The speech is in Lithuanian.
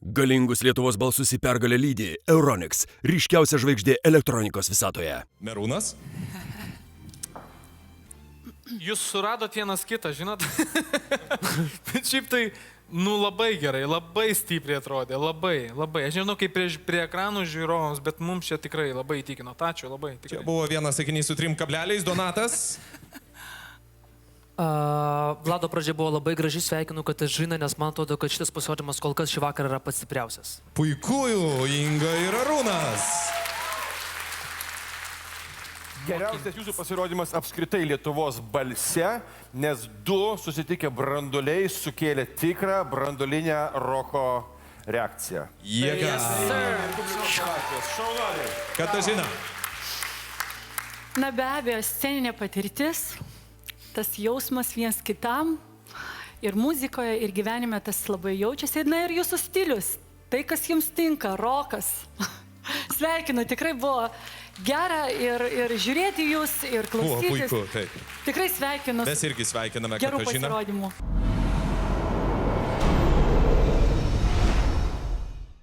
Galingus Lietuvos balsus į pergalę lydi Euronics, ryškiausia žvaigždė elektronikos visatoje. Merūnas? Jūs suradot vienas kitą, žinot? Bet šiaip tai, labai gerai, labai stipriai atrodė, labai. Aš nežinau, kaip prie ekranų žiūrovams, bet mums čia tikrai labai įtikino. Ačiū, labai. Tikrai. Čia buvo vienas sakinys su 3 kableliais, Donatas. Vlado pradžia buvo labai graži, sveikinu, kad aš žinai, nes man atrodo, kad šitas pasirodymas kol kas šį vakarą yra pats stipriausias. Puikųjų, Inga ir Arūnas. Geriausias jūsų pasirodymas apskritai Lietuvos balse, nes 2 susitikę branduoliai sukėlė tikrą branduolinę roko reakciją. Jėga. Katažina. Na be abejo, sceninė patirtis, tas jausmas viens kitam ir muzikoje, ir gyvenime tas labai jaučiasi. Na ir jūsų stilius, tai kas jums tinka, rokas. Sveikinu, tikrai buvo gera ir žiūrėti jūs, ir klausytis. Buvo puiku, taip. Tikrai sveikinu. Mes irgi sveikiname Gerų Katažiną. pasirodymų.